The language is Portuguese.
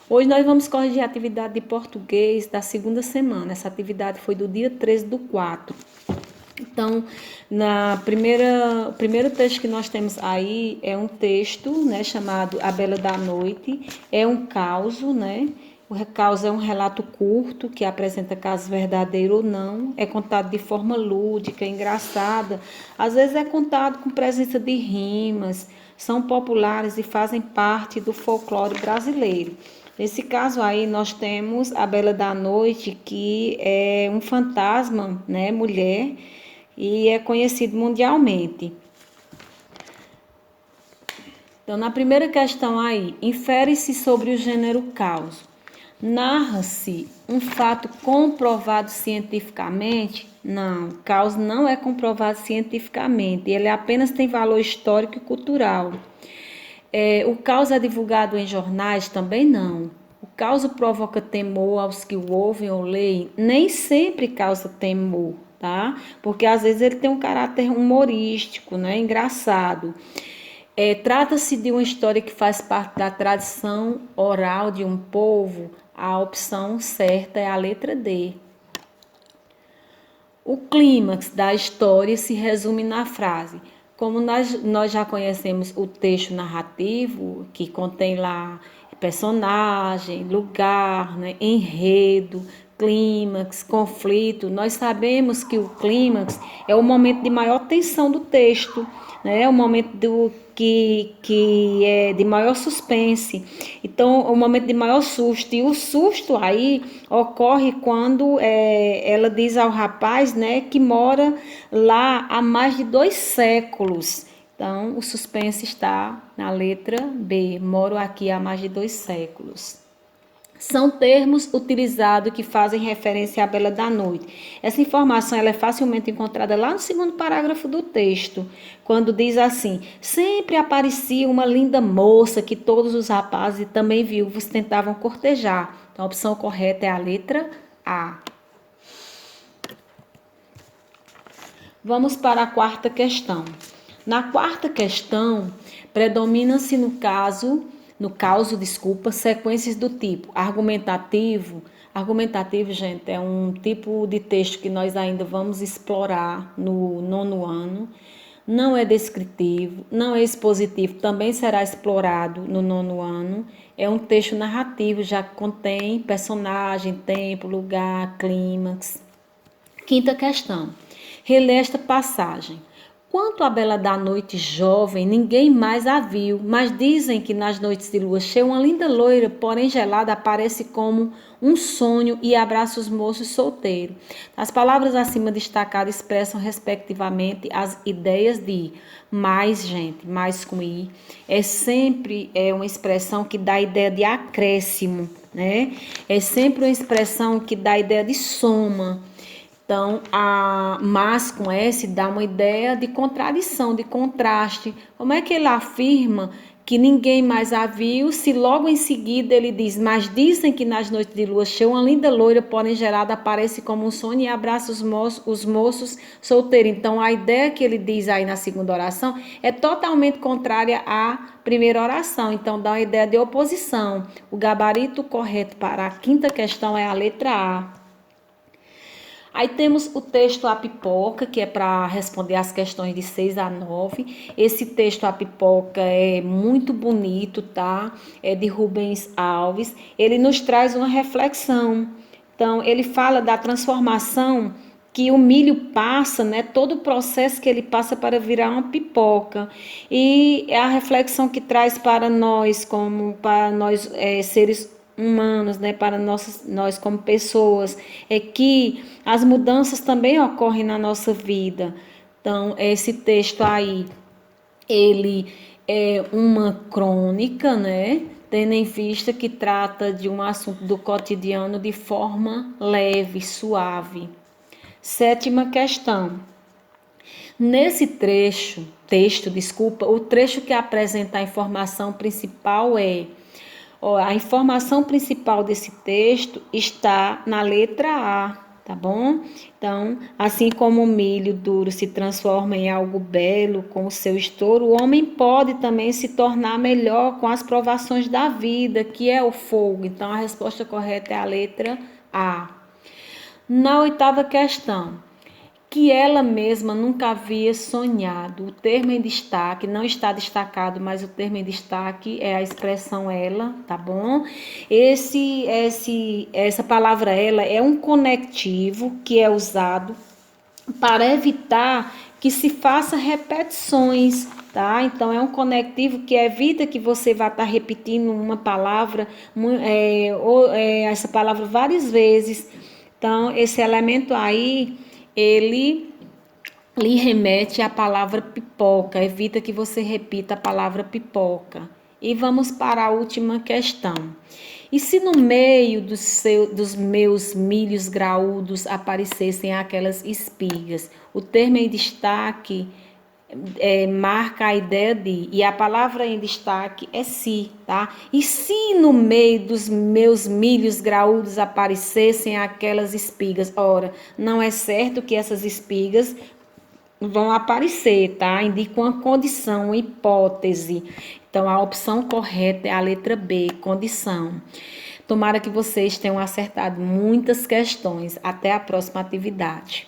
Hoje nós vamos corrigir a atividade de português da segunda semana. Essa atividade foi do dia 13 do 4. Então, o primeiro texto que nós temos aí é um texto, né, chamado A Bela da Noite. É um causo, né? O causo é um relato curto que apresenta caso verdadeiro ou não. É contado de forma lúdica, engraçada. Às vezes é contado com presença de rimas. São populares e fazem parte do folclore brasileiro. Nesse caso aí, nós temos a Bela da Noite, que é um fantasma, né, mulher, e é conhecido mundialmente. Então, na primeira questão aí, infere-se sobre o gênero caos. Narra-se um fato comprovado cientificamente? Não, caos não é comprovado cientificamente, ele apenas tem valor histórico e cultural. O caos é divulgado em jornais? Também não. O caos provoca temor aos que o ouvem ou leem? Nem sempre causa temor, tá? Porque às vezes ele tem um caráter humorístico, né? Engraçado. Trata-se de uma história que faz parte da tradição oral de um povo? A opção certa é a letra D. O clímax da história se resume na frase: como nós já conhecemos o texto narrativo, que contém lá personagem, lugar, né, enredo, clímax, conflito, nós sabemos que o clímax é o momento de maior tensão do texto, né, é o momento que é de maior suspense. Então, é o momento de maior susto. E o susto aí ocorre quando ela diz ao rapaz, né, que mora lá há mais de 2 séculos. Então, o suspense está na letra B. Moro aqui há mais de 2 séculos. São termos utilizados que fazem referência à Bela da Noite. Essa informação ela é facilmente encontrada lá no segundo parágrafo do texto, quando diz assim: sempre aparecia uma linda moça que todos os rapazes e também viúvos tentavam cortejar. Então, a opção correta é a letra A. Vamos para a quarta questão. Na quarta questão, predomina-se no caso, sequências do tipo argumentativo. Argumentativo, gente, é um tipo de texto que nós ainda vamos explorar no nono ano. Não é descritivo, não é expositivo, também será explorado no nono ano. É um texto narrativo, já contém personagem, tempo, lugar, clímax. Quinta questão. Relê esta passagem. Quanto à bela da noite jovem, ninguém mais a viu, mas dizem que nas noites de lua cheia uma linda loira, porém gelada, aparece como um sonho e abraça os moços solteiros. As palavras acima destacadas expressam respectivamente as ideias de mais, gente, mais com i, é sempre uma expressão que dá a ideia de acréscimo, né? É sempre uma expressão que dá a ideia de soma. Então, a mas com S dá uma ideia de contradição, de contraste. Como é que ele afirma que ninguém mais a viu, se logo em seguida ele diz: mas dizem que nas noites de lua cheia uma linda loira, porém gelada, aparece como um sonho e abraça os moços solteiros. Então, a ideia que ele diz aí na segunda oração é totalmente contrária à primeira oração. Então, dá uma ideia de oposição. O gabarito correto para a quinta questão é a letra A. Aí temos o texto A Pipoca, que é para responder as questões de 6 a 9. Esse texto A Pipoca é muito bonito, tá? É de Rubens Alves. Ele nos traz uma reflexão. Então, ele fala da transformação que o milho passa, né? Todo o processo que ele passa para virar uma pipoca. E é a reflexão que traz para nós, como para nós seres humanos, né, para nós como pessoas, é que as mudanças também ocorrem na nossa vida. Então, esse texto aí, ele é uma crônica, né, tendo em vista que trata de um assunto do cotidiano de forma leve, suave. Sétima questão. Nesse o trecho que apresenta a informação principal é: a informação principal desse texto está na letra A, tá bom? Então, assim como o milho duro se transforma em algo belo com o seu estouro, o homem pode também se tornar melhor com as provações da vida, que é o fogo. Então, a resposta correta é a letra A. Na oitava questão, que ela mesma nunca havia sonhado. O termo em destaque não está destacado, mas o termo em destaque é a expressão ela, tá bom? Essa palavra ela é um conectivo que é usado para evitar que se faça repetições, tá? Então é um conectivo que evita que você vá estar repetindo uma palavra, essa palavra várias vezes. Então esse elemento aí ele lhe remete à palavra pipoca, evita que você repita a palavra pipoca. E vamos para a última questão. E se no meio dos meus milhos graúdos aparecessem aquelas espigas? O termo em destaque marca a ideia de, e a palavra em destaque é se, tá? E se no meio dos meus milhos graúdos aparecessem aquelas espigas? Ora, não é certo que essas espigas vão aparecer, tá? Indica uma condição, uma hipótese. Então, a opção correta é a letra B, condição. Tomara que vocês tenham acertado muitas questões. Até a próxima atividade.